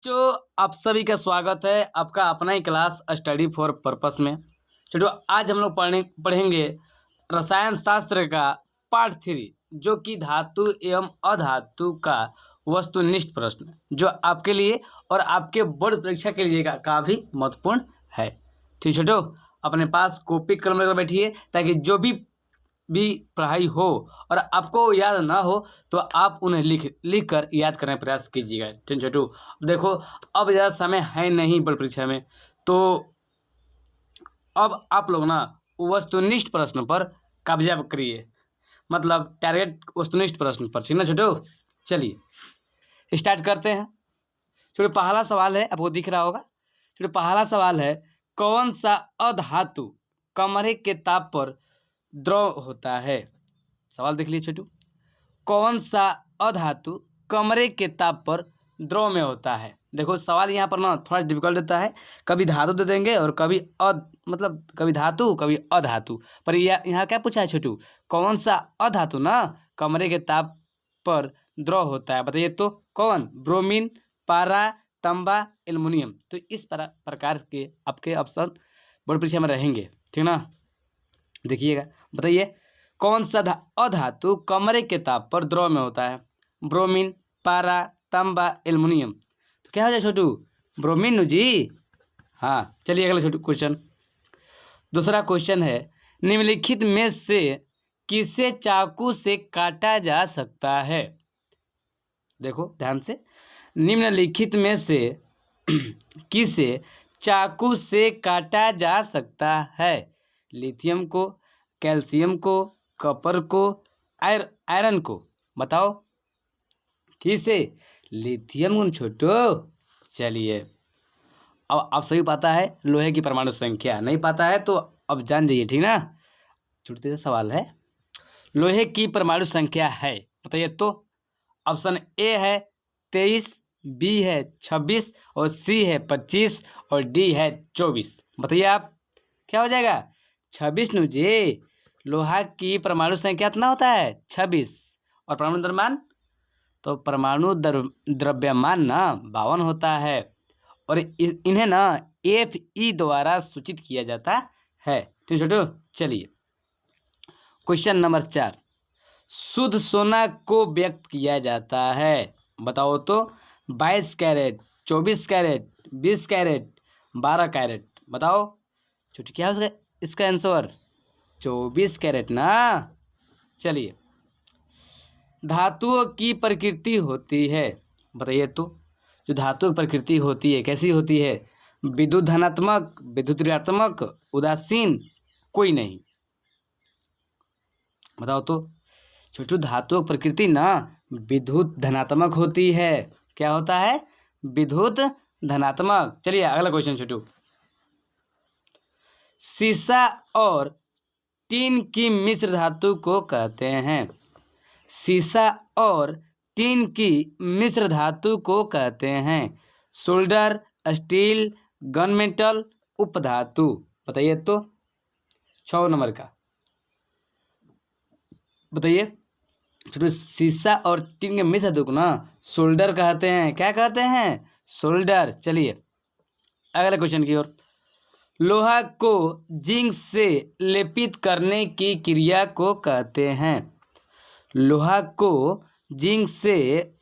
जो आप सभी का स्वागत है आपका अपना ही क्लास स्टडी फॉर पर्पस में। चलो आज हम लोग पढ़ेंगे रसायन शास्त्र का पार्ट 3 जो कि धातु एवं अधातु का वस्तुनिष्ठ प्रश्न जो आपके लिए और आपके बोर्ड परीक्षा के लिए काफ़ी महत्वपूर्ण है। ठीक छोटो, अपने पास कॉपी कलम लेकर बैठिए ताकि जो भी पढ़ाई हो और आपको याद ना हो तो आप उन्हें लिख कर याद करने का प्रयास कीजिएगा। ठीक छोटू, देखो अब ज़्यादा समय है नहीं बोर्ड परीक्षा में, तो अब आप लोग ना वस्तुनिष्ठ प्रश्न पर कब्जा करिए, मतलब टारगेट वस्तुनिष्ठ प्रश्न पर। ठीक ना छोटू, चलिए स्टार्ट करते हैं। छोटू पहला सवाल है, आपको दिख रहा होगा। छोटू पहला सवाल है, कौन सा अधातु कमरे के ताप पर द्रव होता है? सवाल देख लीजिए छोटू, कौन सा अधातु कमरे के ताप पर द्रव में होता है? देखो सवाल यहाँ पर ना थोड़ा डिफिकल्ट देता है, कभी धातु दे देंगे और कभी मतलब कभी धातु कभी अधातु, पर यहाँ क्या पूछा है छोटू, कौन सा अधातु ना कमरे के ताप पर द्रव होता है? बताइए तो कौन? ब्रोमीन, पारा, तांबा, एल्युमिनियम। तो इस प्रकार के आपके ऑप्शन बोर्ड परीक्षा में रहेंगे। ठीक ना, देखिएगा, बताइए कौन सा अधातु कमरे के ताप पर द्रव में होता है? ब्रोमीन, पारा, तांबा, एल्युमिनियम। तो क्या हो जाए छोटू? ब्रोमीन जी। हाँ, चलिए अगला छोटू क्वेश्चन। दूसरा क्वेश्चन है, निम्नलिखित में से किसे चाकू से काटा जा सकता है? देखो ध्यान से, निम्नलिखित में से किसे चाकू से काटा जा सकता है? लिथियम को, कैल्शियम को, कॉपर को, आयरन को। बताओ किसे? लिथियम छोटो। चलिए अब आप सभी पता है लोहे की परमाणु संख्या, नहीं पता है तो अब जान जाइए। ठीक ना, छोटे से सवाल है, लोहे की परमाणु संख्या है, बताइए तो। ऑप्शन ए है 23, बी है 26 और सी है 25 और डी है 24। बताइए आप क्या हो जाएगा? 26 नु जी। लोहा की परमाणु संख्या कितना होता है? 26। और परमाणु द्रव्यमान, तो परमाणु द्रव्यमान ना 52 होता है और इन्हें ना Fe द्वारा सूचित किया जाता है। ठीक छोटू, चलिए क्वेश्चन नंबर 4, शुद्ध सोना को व्यक्त किया जाता है? बताओ तो। 22 कैरेट, 24 कैरेट, 20 कैरेट, 12 कैरेट। बताओ छोटी क्या है इसका आंसर? 24 कैरेट ना। चलिए, धातुओं की प्रकृति होती है, बताइए तो। जो धातु की प्रकृति होती है कैसी होती है? विद्युत धनात्मक, विद्युत ऋणात्मक, उदासीन, कोई नहीं। बताओ तो छोटू, धातु प्रकृति ना विद्युत धनात्मक होती है। क्या होता है? विद्युत धनात्मक। चलिए अगला क्वेश्चन छोटू, सीसा और टीन की मिश्र धातु को कहते हैं? सीसा और टीन की मिश्र धातु को कहते हैं? सोल्डर, स्टील, गन मेटल, उपधातु। बताइए तो 6 नंबर का, बताइए छोटू। सीसा और टीन के मिश्र धातु को ना सोल्डर कहते हैं। क्या कहते हैं? सोल्डर। चलिए अगले क्वेश्चन की ओर, लोहा को जिंक से लेपित करने की क्रिया को कहते हैं? लोहा को जिंक से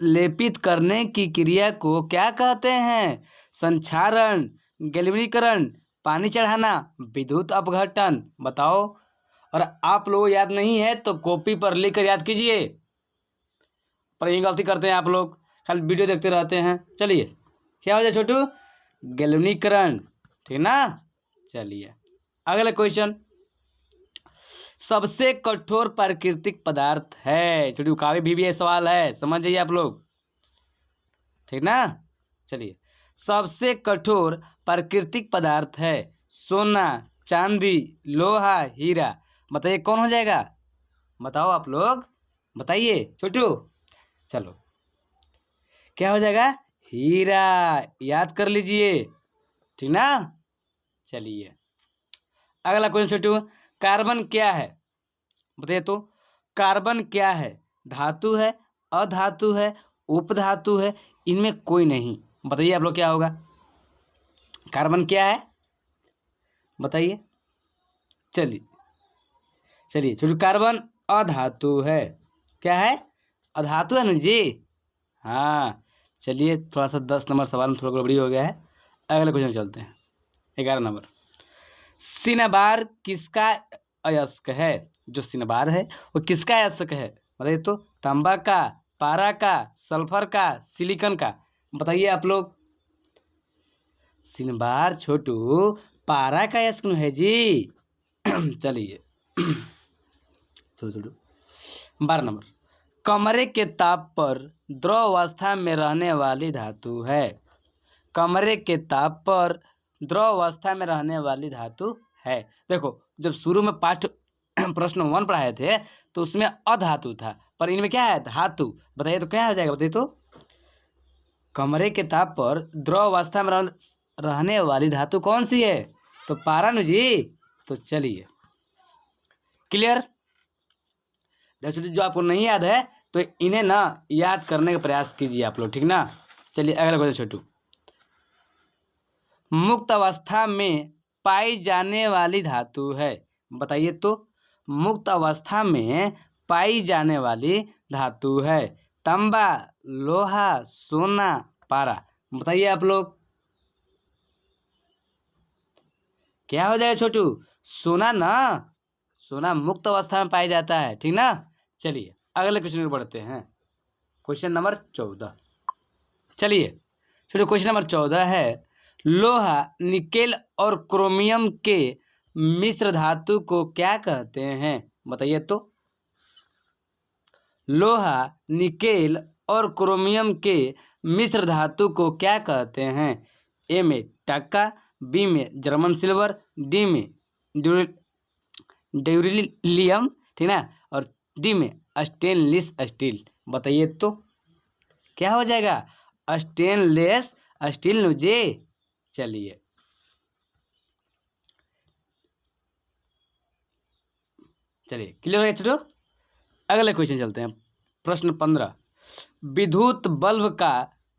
लेपित करने की क्रिया को क्या कहते हैं? संक्षारण, गैल्वेनीकरण, पानी चढ़ाना, विद्युत अपघटन। बताओ, और आप लोग याद नहीं है तो कॉपी पर लिख कर याद कीजिए, पर यही गलती करते हैं आप लोग, खाली वीडियो देखते रहते हैं। चलिए क्या हो जाए छोटू? गैल्वेनीकरण। ठीक ना, चलिए अगला क्वेश्चन, सबसे कठोर प्राकृतिक पदार्थ है? छोटू काफी भी सवाल है, समझ जाइए आप लोग। ठीक ना, चलिए सबसे कठोर प्राकृतिक पदार्थ है सोना, चांदी, लोहा, हीरा। बताइए कौन हो जाएगा? बताओ आप लोग, बताइए छोटू। चलो क्या हो जाएगा? हीरा। याद कर लीजिए। ठीक ना, चलिए अगला क्वेश्चन छोटू, कार्बन क्या है? बताइए तो। कार्बन क्या है? धातु है, अधातु है, उपधातु है, इनमें कोई नहीं। बताइए आप लोग क्या होगा? कार्बन क्या है बताइए? चलिए छोटू, कार्बन अधातु है। क्या है? अधातु है ना जी। हाँ, चलिए थोड़ा सा 10 नंबर सवाल में थोड़ा गड़बड़ी हो गया है। अगले क्वेश्चन चलते हैं। 11 नंबर, सिनबार किसका अयस्क है? जो सिनबार है वो किसका अयस्क है बताइए तो? तांबा का, पारा का, सल्फर का, सिलिकॉन का? बताइए आप लोग। सिनबार छोटू पारा का अयस्क है जी। चलिए छोटू 12 नंबर, कमरे के ताप पर द्रव अवस्था में रहने वाली धातु है। कमरे के ताप पर द्रव अवस्था में रहने वाली धातु है। देखो, जब शुरू में पाठ प्रश्न 1 पढ़ाए थे तो उसमें अधातु था, पर इनमें क्या है? धातु। बताइए तो क्या हो जाएगा? बताइए तो। कमरे के ताप पर द्रव अवस्था में रहने वाली धातु कौन सी है? तो पारा जी। तो चलिए, क्लियर? जो आपको नहीं याद है तो इन्हें ना याद करने का प्रयास कीजिए आप लोग, ठीक ना? चलिए अगला क्वेश्चन छोटू, मुक्त अवस्था में पाई जाने वाली धातु है। बताइए तो। मुक्त अवस्था में पाई जाने वाली धातु है। तांबा, लोहा, सोना, पारा? बताइए आप लोग। क्या हो जाएगा छोटू? सोना ना। सोना मुक्त अवस्था में पाया जाता है, ठीक ना? चलिए अगले क्वेश्चन में बढ़ते हैं। Question number 14। चलिए छोटू, क्वेश्चन नंबर 14 है, लोहा, निकेल और क्रोमियम के मिश्र धातु को क्या कहते हैं? बताइए तो। लोहा, निकेल और क्रोमियम के मिश्र धातु को क्या कहते हैं? ए में टक्का, बी में जर्मन सिल्वर, डी में ड्यूरेलियम, ठीक ना, और डी में स्टेनलेस स्टील? बताइए तो क्या हो जाएगा? स्टेनलेस स्टील नुजे। चलिए क्लियर है छोटो? अगले क्वेश्चन चलते हैं। प्रश्न 15, विद्युत बल्ब का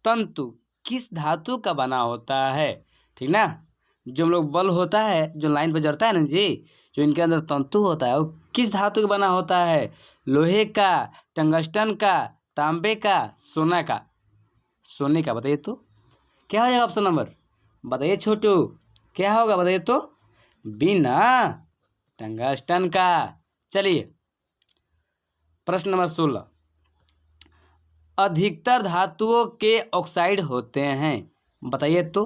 तंतु किस धातु का बना होता है? ठीक ना, जो हम लोग बल्ब होता है जो लाइन पर जलता है ना जी, जो इनके अंदर तंतु होता है वो किस धातु का बना होता है? लोहे का, टंगस्टन का, तांबे का, सोना का? सोने का। बताइए तो क्या हो जाएगा ऑप्शन नंबर? बताइए छोटू, क्या होगा? बताइए तो। बिना टंगस्टन का। चलिए प्रश्न नंबर 16, अधिकतर धातुओं के ऑक्साइड होते हैं। बताइए तो।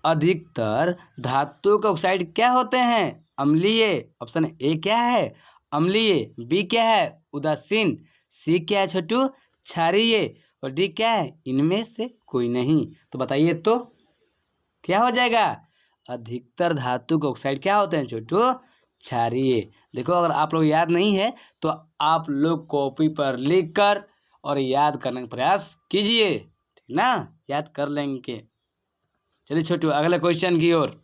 अधिकतर धातुओं के ऑक्साइड क्या होते हैं? अम्लीय। ऑप्शन ए क्या है? अम्लीय। बी क्या है? उदासीन। सी क्या है छोटू? क्षारीय। और डी क्या है? इनमें से कोई नहीं। तो बताइए तो क्या हो जाएगा? अधिकतर धातु के ऑक्साइड क्या होते हैं छोटू? क्षारीय। देखो, अगर आप लोग याद नहीं है तो आप लोग कॉपी पर लिख कर और याद करने का प्रयास कीजिए, ठीक ना? याद कर लेंगे। चलिए छोटू अगले क्वेश्चन की ओर।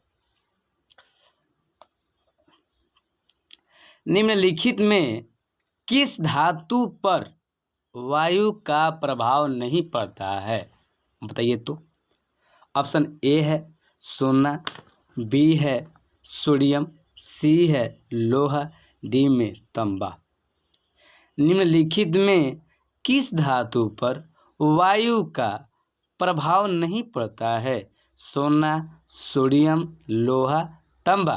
निम्नलिखित में किस धातु पर वायु का प्रभाव नहीं पड़ता है? बताइए तो। ऑप्शन ए है सोना, बी है सोडियम, सी है लोहा, डी में तांबा? निम्नलिखित में किस धातु पर वायु का प्रभाव नहीं पड़ता है? सोना, सोडियम, लोहा, तांबा?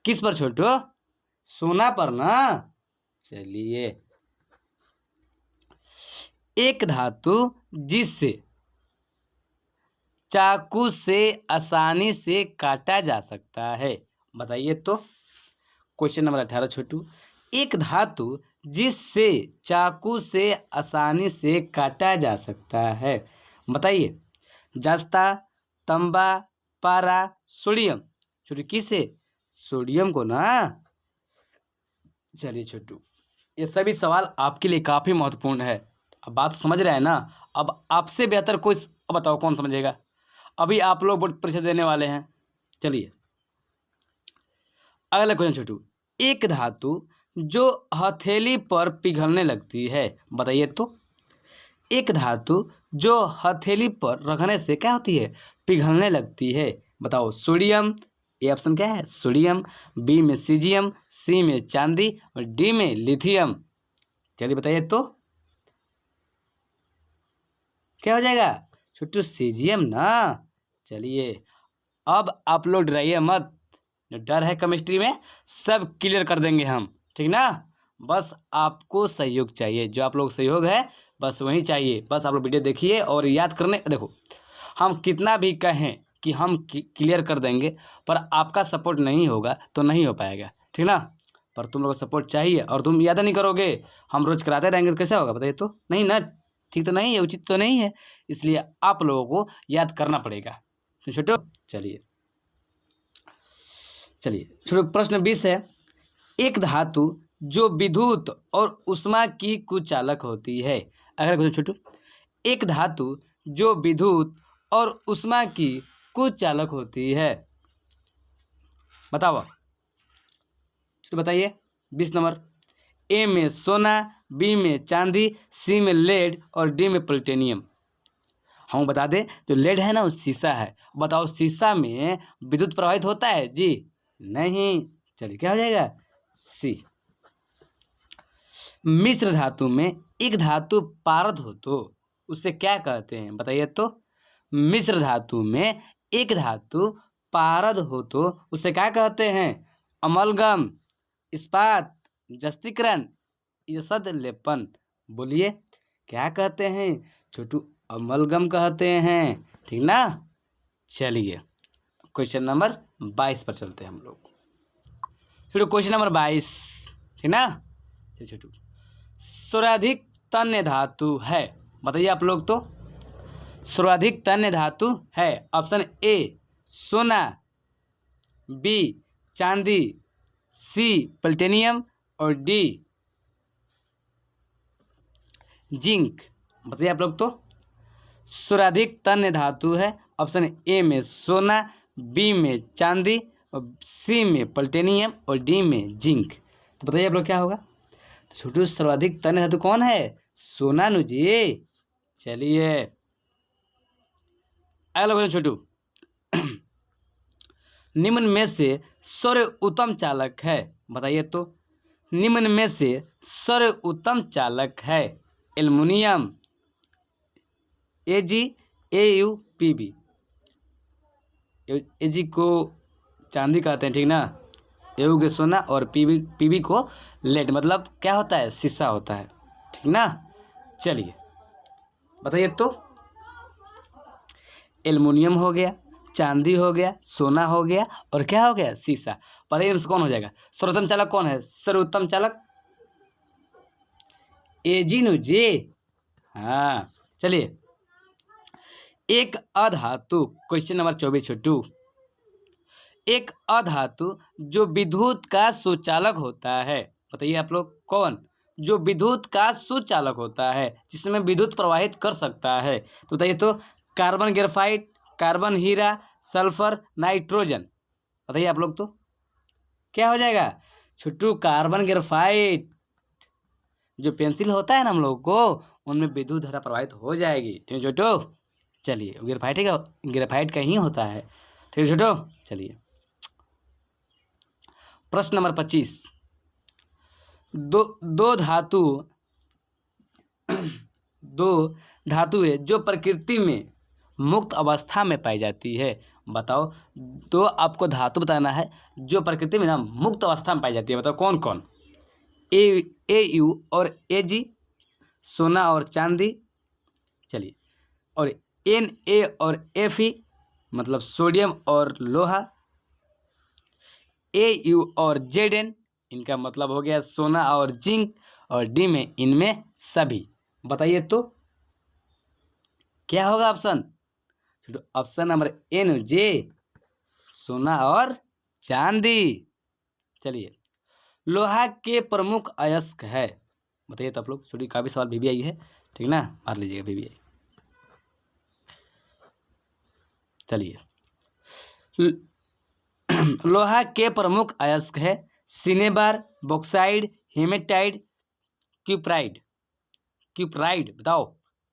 किस पर छोटू? सोना पर ना। चलिए, एक धातु जिससे चाकू से आसानी से काटा जा सकता है। बताइए तो। क्वेश्चन नंबर 18 छोटू, एक धातु जिससे चाकू से आसानी से काटा जा सकता है। बताइए। जस्ता, तांबा, पारा, सोडियम? छोटू किसे? सोडियम को ना। चलिए छोटू, ये सभी सवाल आपके लिए काफ़ी महत्वपूर्ण है। अब बात समझ रहे हैं ना? अब आपसे बेहतर कोई बताओ कौन समझेगा? अभी आप लोग बोर्ड परीक्षा देने वाले हैं। चलिए अगला क्वेश्चन छोटू, एक धातु जो हथेली पर पिघलने लगती है। बताइए तो। एक धातु जो हथेली पर रखने से क्या होती है, पिघलने लगती है। बताओ सोडियम, ए ऑप्शन क्या है सोडियम, बी में सीजियम, सी में चांदी और डी में लिथियम। चलिए बताइए तो क्या हो जाएगा छोटू, सीजियम ना। चलिए अब आप लोग डराइए मत, जो डर है केमिस्ट्री में सब क्लियर कर देंगे हम, ठीक ना। बस आपको सहयोग चाहिए, जो आप लोग सहयोग है बस वही चाहिए। बस आप लोग वीडियो देखिए और याद करने, देखो हम कितना भी कहें कि हम क्लियर कर देंगे, पर आपका सपोर्ट नहीं होगा तो नहीं हो पाएगा, ठीक ना। पर तुम लोग को सपोर्ट चाहिए और तुम याद नहीं करोगे, हम रोज कराते रहेंगे तो कैसे होगा बताइए तो, नहीं ना, ठीक तो नहीं है, उचित तो नहीं है। इसलिए आप लोगों को याद करना पड़ेगा, छोटो। चलिए चलिए छोटो, प्रश्न 20 है। एक धातु जो विद्युत और उष्मा की कुचालक होती है। अगर क्वेश्चन छोटू, एक धातु जो विद्युत और उष्मा की कुचालक होती है, बताओ छोटू बताइए। 20 नंबर, ए में सोना, बी में चांदी, सी में लेड और डी में प्लूटोनियम। हम बता दें जो लेड है ना वो शीशा है। बताओ शीशा में विद्युत प्रवाहित होता है जी, नहीं। चलिए क्या हो जाएगा सी। मिश्र धातु में एक धातु पारद हो तो उसे क्या कहते हैं बताइए तो। मिश्र धातु में एक धातु पारद हो तो उसे क्या कहते हैं, अमलगम, इस्पात, जस्तीकरण, ईषद लेपन। बोलिए क्या कहते हैं छोटू, अमलगम कहते हैं, ठीक ना। चलिए क्वेश्चन नंबर 22 पर चलते हैं हम लोग। छोटू क्वेश्चन नंबर 22, ठीक ना। चलिए छोटू, सर्वाधिक तन्य धातु है, बताइए आप लोग तो। सर्वाधिक तन्य धातु है, ऑप्शन ए सोना, बी चांदी, सी प्लूटोनियम और डी जिंक। बताइए आप लोग तो। सर्वाधिक तन्य धातु है, ऑप्शन ए में सोना, बी में चांदी और सी में प्लूटोनियम और डी में जिंक। तो बताइए आप लोग क्या होगा। तो छोटू सर्वाधिक तन्य धातु कौन है, सोना नु जी। चलिए अगला क्वेश्चन छोटू, निम्न में से सर्वोत्तम चालक है, बताइए तो। निम्न में से सर्वोत्तम चालक है, एल्युमिनियम, एजी, एयू, पीबी। एजी को चांदी कहते हैं, ठीक ना। एयू के सोना और पीबी को लेड, मतलब क्या होता है, शीशा होता है, ठीक ना। चलिए बताइए तो। एल्युमिनियम हो गया, चांदी हो गया, सोना हो गया और क्या हो गया, शीशा। बताइए इनसे कौन हो जाएगा सर्वोत्तम चालक, कौन है सर्वोत्तम चालक, एजी नु जे। हाँ चलिए, एक अधातु, क्वेश्चन नंबर 24 छोटू, एक अधातु जो विद्युत का सुचालक होता है, बताइए आप लोग कौन, जो विद्युत का सुचालक होता है, जिसमें विद्युत प्रवाहित कर सकता है। तो बताइए तो, कार्बन ग्रेफाइट, कार्बन हीरा, सल्फर, नाइट्रोजन। बताइए आप लोग तो क्या हो जाएगा छोटू, कार्बन ग्रेफाइट। जो पेंसिल होता है ना हम लोग को, उनमें विद्युत धारा प्रवाहित हो जाएगी, ठीक है छोटू। चलिए ग्रेफाइट का ही होता है, ठीक है छोटू। चलिए प्रश्न नंबर 25, दो धातु दो धातु है जो प्रकृति में मुक्त अवस्था में पाई जाती है। बताओ दो आपको धातु बताना है जो प्रकृति में ना मुक्त अवस्था में पाई जाती है, बताओ कौन कौन। ए यू और ए जी, सोना और चांदी, चलिए, और एन ए और एफ ई, मतलब सोडियम और लोहा, ए यू और जेड एन, इनका मतलब हो गया सोना और जिंक, और डी में इनमें सभी। बताइए तो क्या होगा ऑप्शन, ऑप्शन नंबर एन जे, सोना और चांदी। चलिए, लोहा के प्रमुख अयस्क है, बताइए तो आप लोग। छोटी काफी सवाल भी आई है, ठीक ना, मार लीजिएगा भी आई। चलिए, लोहा के प्रमुख अयस्क है सिनेबार, बॉक्साइड, हेमेटाइट, क्यूप्राइड। बताओ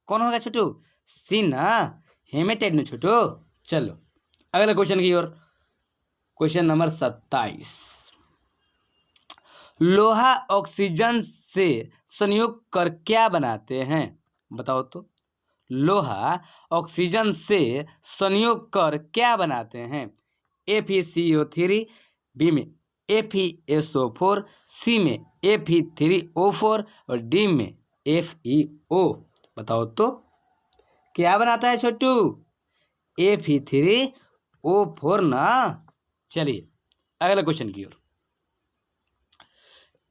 कौन होगा छोटू, सी ना, हेमेटाइट ना छोटू। चलो अगला क्वेश्चन की ओर। Question number 27। लोहा ऑक्सीजन से संयोग कर क्या बनाते हैं? बताओ तो। लोहा ऑक्सीजन से संयोग कर क्या बनाते हैं? FeCO3, बी में FeSO4, सी में Fe3O4 और डी में FeO। बताओ तो क्या बनाता है छोटू? Fe3O4 ना। चलिए अगला क्वेश्चन की ओर।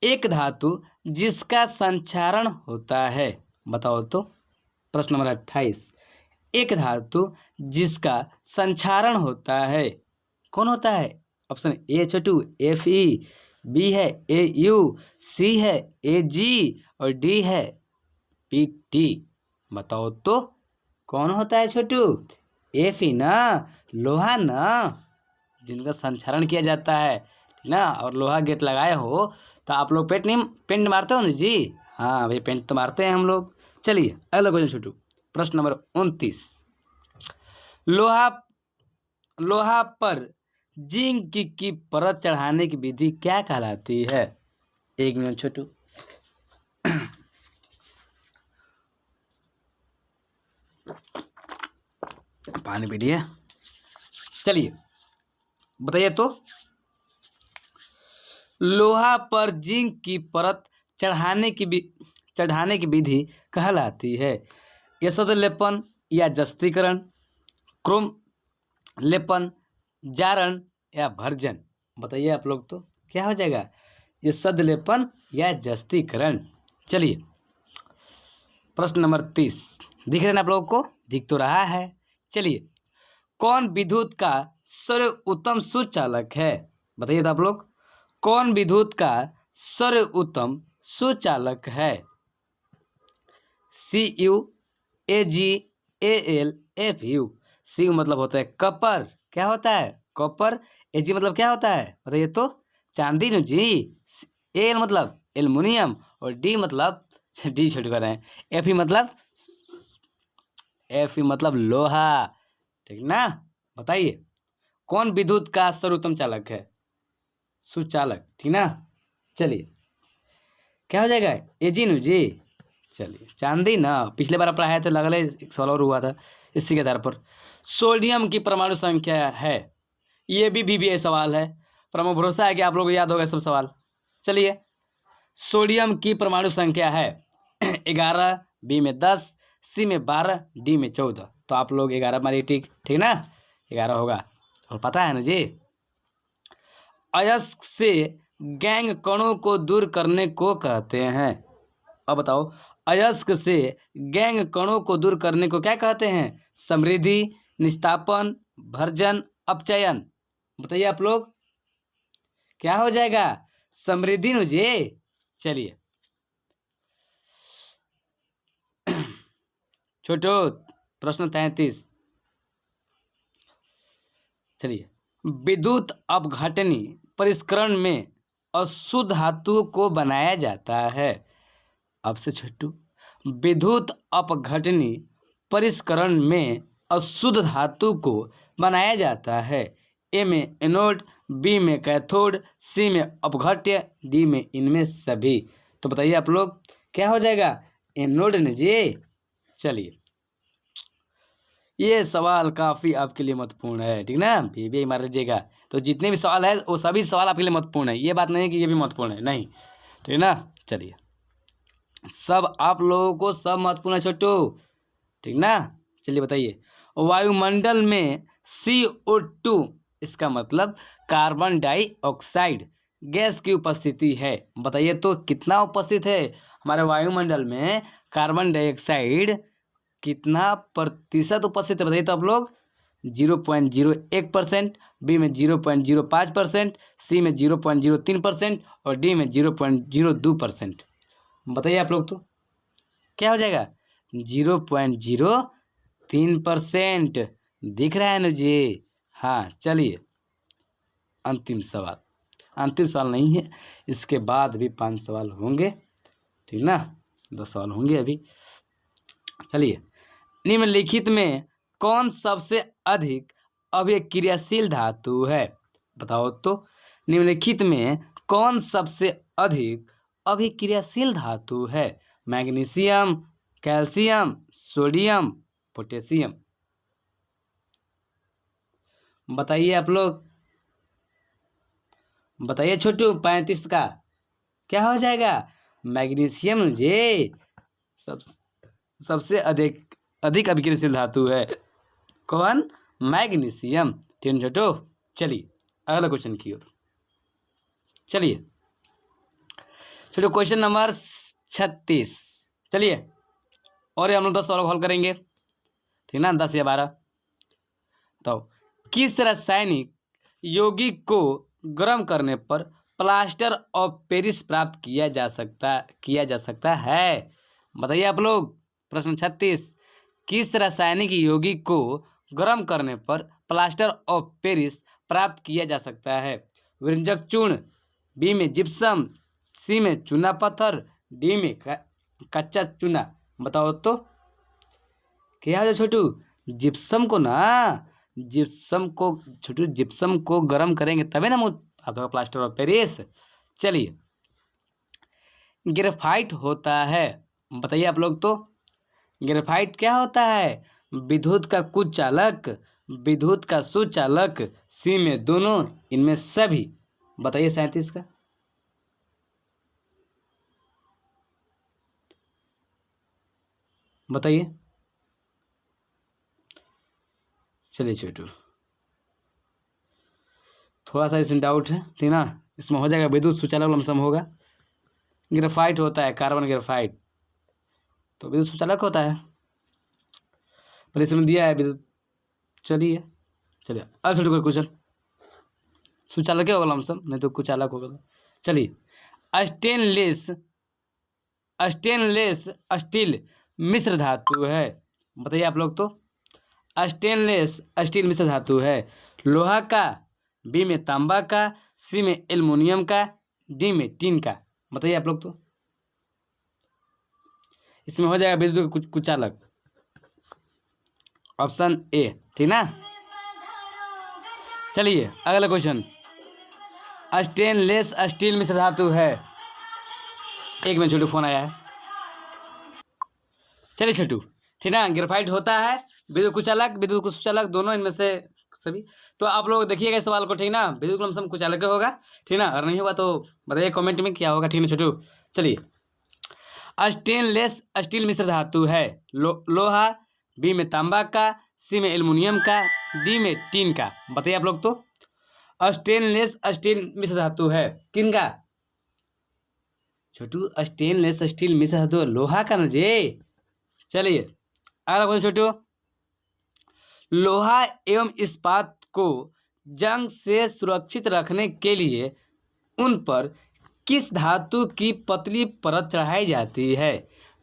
एक धातु जिसका संक्षारण होता है, बताओ तो। प्रश्न नंबर 28। एक धातु जिसका संक्षारण होता है, कौन होता है? ऑप्शन ए छोटू Fe, बी है Au, सी है Ag और डी है Pt। बताओ तो कौन होता है छोटू? Fe ना, लोहा ना, जिनका संक्षारण किया जाता है ना। और लोहा गेट लगाए हो तो आप लोग पेंट मारते हो ना जी। हाँ भाई, पेंट तो मारते हैं हम लोग। चलिए अगला क्वेश्चन छोटू। प्रश्न नंबर 29। लोहा पर जिंक की परत चढ़ाने की विधि क्या कहलाती है? 1 मिनट छोटू। पानी पीजिए। चलिए बताइए तो। लोहा पर जिंक की परत चढ़ाने की विधि कहलाती है यसद लेपन या जस्तीकरण, क्रोम लेपन, जारण या भर्जन। बताइए आप लोग तो क्या हो जाएगा? यसद लेपन या जस्तीकरण। चलिए प्रश्न नंबर 30। दिख रहे ना आप लोगों को? दिख तो रहा है। चलिए कौन विद्युत का सर्वोत्तम सुचालक है? बताइए तो आप लोग। कौन विद्युत का सर्वोत्तम सुचालक है? Cu, Ag, Al, Fu। Cu मतलब होता है कपर। क्या होता है? कपर। Ag मतलब क्या होता है? बताइए तो। चांदी न जी। Al मतलब एल्युमिनियम और डी मतलब डी छोड़ कर रहे हैं। Fe मतलब लोहा। ठीक ना? बताइए कौन विद्युत का सर्वोत्तम चालक है? सुचालक। ठीक ना? चलिए क्या हो जाएगा? एजी नु जी। चलिए चांदी ना, पिछले बार पढ़ाया था, लगल एक सवाल और हुआ था इसी के आधार पर। सोडियम की परमाणु संख्या है, ये भी सवाल है, पर हमें भरोसा है कि आप लोगों को याद होगा सब सवाल। चलिए सोडियम की परमाणु संख्या है 11, बी में 10, सी में 12, डी में 14। तो आप लोग 11 मारिए। ठीक ना? 11 होगा और पता है ना जी। अयस्क से गैंग कणों को दूर करने को कहते हैं। अब बताओ अयस्क से गैंग कणों को दूर करने को क्या कहते हैं? समृद्धि, निस्तापन, भर्जन, अपचयन। बताइए आप लोग क्या हो जाएगा? समृद्धि नु जी। चलिए छोटो प्रश्न 33। चलिए विद्युत अपघटनी परिष्करण में अशुद्ध धातुओं को बनाया जाता है। अब से छोटू विद्युत अपघटनी परिष्करण में अशुद्ध धातु को बनाया जाता है। ए में एनोड, बी में कैथोड, सी में अपघट्य, डी में इनमें सभी। तो बताइए आप लोग क्या हो जाएगा? एनोड न जी। चलिए ये सवाल काफ़ी आपके लिए महत्वपूर्ण है। ठीक ना? भी मार लीजिएगा। तो जितने भी सवाल है वो सभी सवाल आपके लिए महत्वपूर्ण है। ये बात नहीं है कि ये भी महत्वपूर्ण है, नहीं। ठीक ना? चलिए सब आप लोगों को सब महत्वपूर्ण है छोटू। ठीक ना? चलिए बताइए वायुमंडल में CO2 इसका मतलब कार्बन डाइऑक्साइड गैस की उपस्थिति है। बताइए तो कितना उपस्थित है हमारे वायुमंडल में? कार्बन डाइऑक्साइड कितना प्रतिशत उपस्थित है? बताइए तो आप लोग। 0.01%, बी में 0.05%, सी में 0.03% और डी में 0.02%। बताइए आप लोग तो क्या हो जाएगा? 0.03%। दिख रहा है ना जी? हाँ चलिए अंतिम सवाल नहीं है, इसके बाद भी 5 सवाल होंगे। ठीक ना? 10 सवाल होंगे अभी। चलिए निम्नलिखित में कौन सबसे अधिक अभिक्रियाशील धातु है? बताओ तो। निम्नलिखित में कौन सबसे अधिक अभिक्रियाशील धातु है? Magnesium, calcium, sodium, potassium. बताइए आप लोग, बताइए छोटू। 35 का क्या हो जाएगा? मैग्नीशियम जी सबसे अधिक अभिक्रियाशील धातु है। कौन? मैग्नीशियम। ठीक छोटू। चलिए अगला क्वेश्चन की ओर चलिए। छोटू क्वेश्चन नंबर 36। चलिए और हम लोग 10 सवाल हल करेंगे, ठीक ना, 10 या 12। तो किस रासायनिक यौगिक को गर्म करने पर प्लास्टर ऑफ पेरिस प्राप्त किया जा सकता है? बताइए आप लोग। प्रश्न 36, किस रासायनिक यौगिक को गर्म करने पर प्लास्टर ऑफ पेरिस प्राप्त किया जा सकता है? विरंजक चूर्ण, बी में जिप्सम, सी में चूना पत्थर, डी में कच्चा चूना। बताओ तो क्या है छोटू? जिप्सम को ना, जिप्सम को गर्म करेंगे तभी ना आपका प्लास्टर ऑफ पेरिस। चलिए ग्रेफाइट होता है, बताइए आप लोग तो। ग्रेफाइट क्या होता है? विद्युत का कुचालक, विद्युत का सुचालक, सी में दोनों, इनमें सभी। बताइए 37 का। बताइए। चलिए छोटू थोड़ा सा इसमें डाउट है, ठीक ना, इसमें हो जाएगा विद्युत सुचालक लमसम होगा। ग्रेफाइट होता है कार्बन ग्रेफाइट, तो विद्युत सुचालक होता है, पर इसमें दिया है विद्युत। चलिए अब छोटू कोई क्वेश्चन सुचालक होगा लमसम, नहीं तो कुचालक होगा। चलिए स्टेनलेस स्टील मिश्र धातु है, बताइए आप लोग तो। स्टेनलेस स्टील मिश्र धातु है। लोहा का, बी में तांबा का, सी में एल्युमिनियम का, डी में टीन का। बताइए आप लोग तो। इसमें हो जाएगा विद्युत कुचालक, ऑप्शन ए, ठीक ना। चलिए अगला क्वेश्चन। स्टेनलेस स्टील मिश्र धातु है। एक मिनट छोटू फोन आया है। चलिए छोटू, ठीक ना, ग्रेफाइट होता है, विद्युत कुचालक विद्युत कुचालक दोनों, इनमें से सभी। तो आप लोग देखिएगा इस सवाल को, ठीक ना। विद्युत लमसम कुचालक होगा, ठीक ना। अगर नहीं होगा तो बताइए कमेंट में क्या होगा, ठीक ना छोटू। चलिए स्टेनलेस स्टील मिश्र धातु है। लोहा, बी में तांबा का, सी में एल्युमिनियम का, डी में टीन का। बताइए आप लोग तो। स्टेनलेस स्टील मिश्र धातु है किन का? छोटू स्टेनलेस स्टील मिश्र धातु लोहा का ना जी। चलिए अगला क्वेश्चन छोटू। लोहा एवं इस्पात को जंग से सुरक्षित रखने के लिए उन पर किस धातु की पतली परत चढ़ाई जाती है?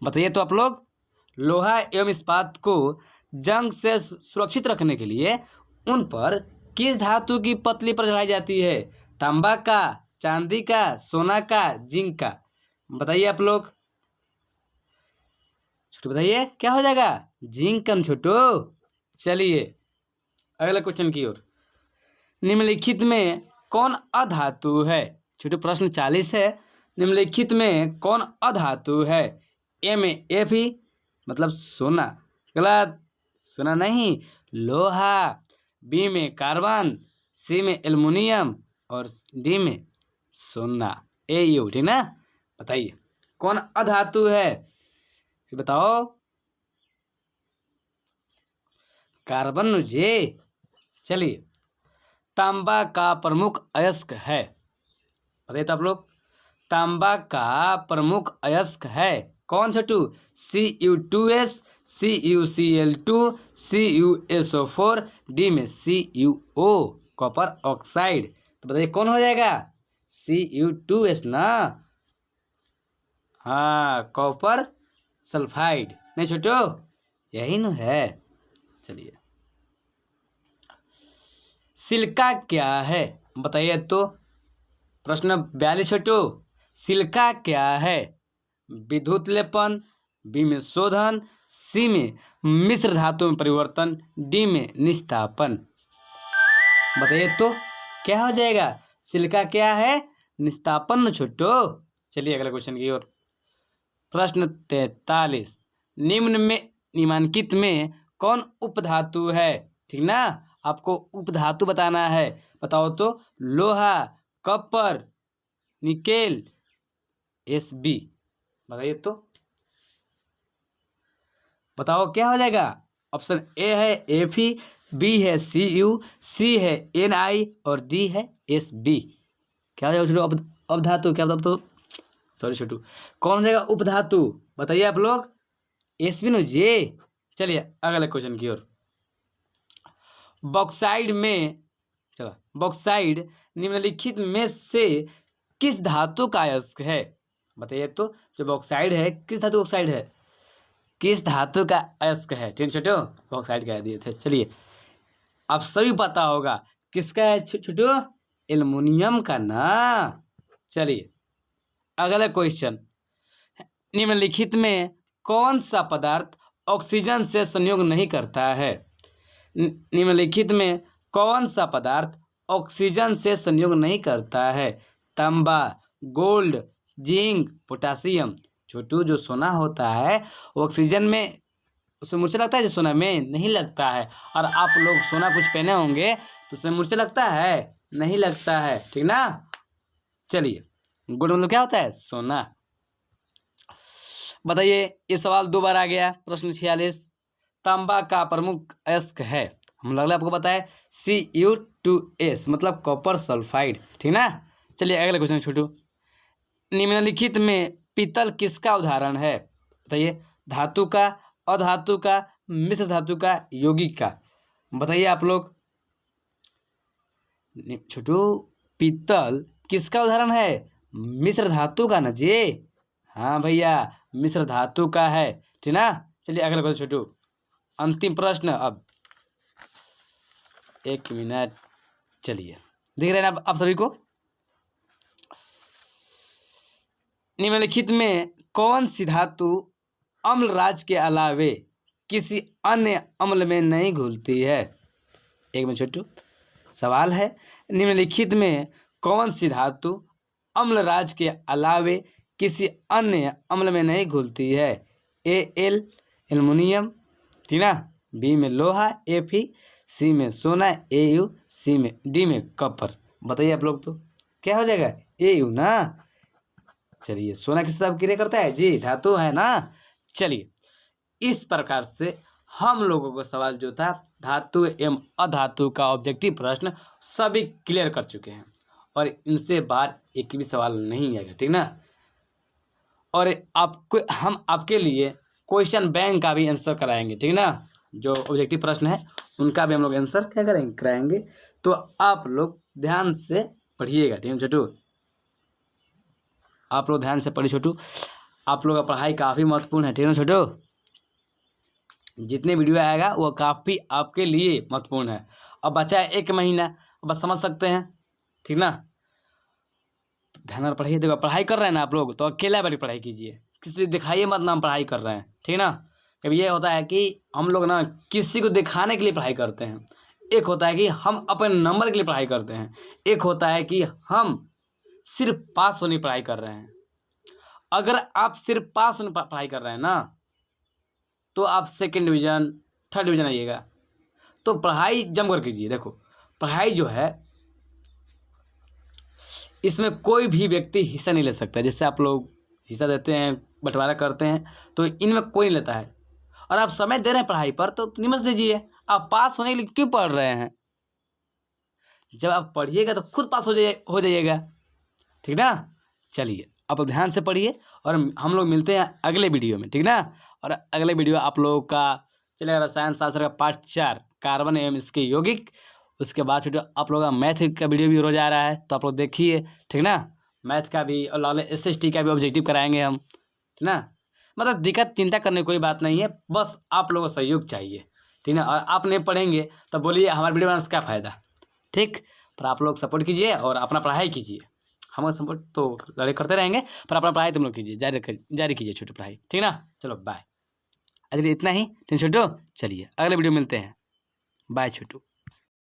बताइए तो आप लोग। लोहा एवं इस्पात को जंग से सुरक्षित रखने के लिए उन पर किस धातु की पतली परत चढ़ाई जाती है? तांबा का, चांदी का, सोना का, जिंक का। बताइए आप लोग। छोटू बताइए क्या हो जाएगा? जिंक का छोटू। चलिए अगला क्वेश्चन की ओर। निम्नलिखित में कौन अधातु है? छोटू प्रश्न 40 है। निम्नलिखित में कौन अधातु है? ए में Fe मतलब सोना, गलत, सोना नहीं, लोहा, बी में कार्बन, सी में एल्युमिनियम और डी में सोना। AU, ठीक ना। बताइए कौन अधातु है, बताओ। कार्बन जी। चलिए तांबा का प्रमुख अयस्क है, बताइए तो आप लोग। तांबा का प्रमुख अयस्क है कौन छोटू? Cu2s, CuCl2, CuSO4, डी में CuO कॉपर ऑक्साइड। तो बताइए कौन हो जाएगा? Cu2s ना, हाँ, कॉपर सल्फाइड नहीं छोटू, यही न है। चलिए सिलिका क्या है, बताइए तो। प्रश्न 42 छोटू। सिलिका क्या है? विद्युत लेपन, बी में शोधन, सी में मिश्र धातु में परिवर्तन, डी में निस्तापन। बताइए तो क्या हो जाएगा? सिलिका क्या है? निस्तापन छोटो। चलिए अगले क्वेश्चन की ओर। प्रश्न 43, निम्नलिखित में कौन उपधातु है? ठीक ना, आपको उपधातु बताना है। बताओ तो। लोहा, कॉपर, निकेल, Sb। बताइए तो, बताओ क्या हो जाएगा? ऑप्शन ए है Fe, बी है Cu, सी है Ni और डी है Sb। क्या हो जाएगा छोटू? उपधातु क्या बताओ तो? सॉरी छोटू, कौन हो जाएगा उपधातु? बताइए आप लोग। Sb नो जे। चलिए अगले क्वेश्चन की ओर। बॉक्साइड में, चलो बॉक्साइड निम्नलिखित में से किस धातु का अयस्क है? बताइए तो। जो बॉक्साइड है किस धातु ऑक्साइड है? किस धातु का अयस्क है? ठीक छोटो, बॉक्साइड कह दिए थे। चलिए आप सभी पता होगा किसका है छोटो? एल्युमिनियम का ना। चलिए अगला क्वेश्चन। निम्नलिखित में कौन सा पदार्थ ऑक्सीजन से संयोग नहीं करता है? निम्नलिखित में कौन सा पदार्थ ऑक्सीजन से संयोग नहीं करता है? तांबा, गोल्ड, जिंक, पोटासियम। छोटू जो सोना होता है वो ऑक्सीजन में उसमें मूर्छा लगता है, जो सोना में नहीं लगता है। और आप लोग सोना कुछ पहने होंगे तो उसमें मूर्छा लगता है? नहीं लगता है, ठीक ना। चलिए गोल्ड मतलब क्या होता है? सोना। बताइए, ये सवाल 2 बार आ गया। प्रश्न 46, तांबा का प्रमुख अयस्क है? हम लग रहा है आपको पता है, Cu2S मतलब कॉपर सल्फाइड, ठीक ना। चलिए अगला क्वेश्चन छोटू। निम्नलिखित में पीतल किसका उदाहरण है? बताइए, धातु का, अधातु का, मिश्र धातु का, यौगिक का। बताइए आप लोग। छोटू पीतल किसका उदाहरण है? मिश्र धातु का ना जे। हाँ भैया, मिश्र धातु का है, ठीक ना। चलिए अगला क्वेश्चन छोटू, अंतिम प्रश्न। अब 1 मिनट। चलिए देख रहे हैं आप सभी को। निम्नलिखित में कौन सी धातु अम्ल राज के अलावे किसी अन्य अम्ल में नहीं घुलती है? एक मिनट छोटू, सवाल है, निम्नलिखित में कौन सी धातु अम्ल राज के अलावे किसी अन्य अम्ल में नहीं घुलती है? Al एल्युमिनियम, ठीक ना, बी में लोहा Fe, सी में सोना Au, सी में डी में कॉपर। बताइए आप लोग तो क्या हो जाएगा? Au ना। चलिए सोना किस साथ क्रिया करता है जी? धातु है ना। चलिए इस प्रकार से हम लोगों को सवाल जो था धातु एवं अधातु का ऑब्जेक्टिव प्रश्न सभी क्लियर कर चुके हैं और इनसे बाहर एक भी सवाल नहीं आएगा, ठीक ना। और आपको हम आपके लिए क्वेश्चन बैंक का भी आंसर कराएंगे, ठीक ना। जो ऑब्जेक्टिव प्रश्न है उनका भी हम लोग आंसर क्या करेंगे? कराएंगे। तो आप लोग ध्यान से पढ़िएगा, ठीक है छोटू। आप लोग ध्यान से पढ़िए छोटू। आप लोग का पढ़ाई काफ़ी महत्वपूर्ण है, ठीक है ना छोटू। जितने वीडियो आएगा वो काफ़ी आपके लिए महत्वपूर्ण है। अब बचा है 1 महीना, बस समझ सकते हैं, ठीक ना। ध्यान से पढ़िए। देखो पढ़ाई कर रहे हैं ना आप लोग तो अकेला वाली पढ़ाई कीजिए, किसी दिखाइए मत ना हम पढ़ाई कर रहे हैं, ठीक ना। कभी ये होता है कि हम लोग ना किसी को दिखाने के लिए पढ़ाई करते हैं, एक होता है कि हम अपने नंबर के लिए पढ़ाई करते हैं, एक होता है कि हम सिर्फ पास होने की पढ़ाई कर रहे हैं। अगर आप सिर्फ पास होने पढ़ाई कर रहे हैं ना तो आप 2nd डिवीज़न 3rd डिवीज़न आइएगा। तो पढ़ाई जम कर कीजिए। देखो पढ़ाई जो है इसमें कोई भी व्यक्ति हिस्सा नहीं ले सकता। जैसे आप लोग हिस्सा देते हैं, बंटवारा करते हैं, तो इनमें कोई नहीं लेता है। और आप समय दे रहे हैं पढ़ाई पर तो निमस दीजिए। आप पास होने के लिए क्यों पढ़ रहे हैं? जब आप पढ़िएगा तो खुद पास हो जाइएगा, ठीक ना। चलिए आप लोग ध्यान से पढ़िए और हम लोग मिलते हैं अगले वीडियो में, ठीक ना। और अगले वीडियो आप लोगों का चलेगा रसायन शास्त्र का पार्ट 4 कार्बन एवं इसके यौगिक। उसके बाद छोटे आप लोगों का मैथ का वीडियो भी रोज आ रहा है तो आप लोग देखिए, ठीक ना। मैथ का भी और लाले SST का भी ऑब्जेक्टिव कराएंगे हम, ठीक ना। मतलब दिक्कत चिंता करने की कोई बात नहीं है, बस आप लोगों को सहयोग चाहिए, ठीक ना। और आप नहीं पढ़ेंगे तो बोलिए हमारे वीडियो बनाने से क्या फ़ायदा, ठीक। पर आप लोग सपोर्ट कीजिए और अपना पढ़ाई कीजिए। हम सपोर्ट तो लड़ाई करते रहेंगे पर अपना पढ़ाई तुम लोग कीजिए, जारी कीजिए छोटी पढ़ाई, ठीक ना। चलो बाय। आज के लिए इतना ही। ठीक छोटू, चलिए अगले वीडियो मिलते हैं। बाय छोटू।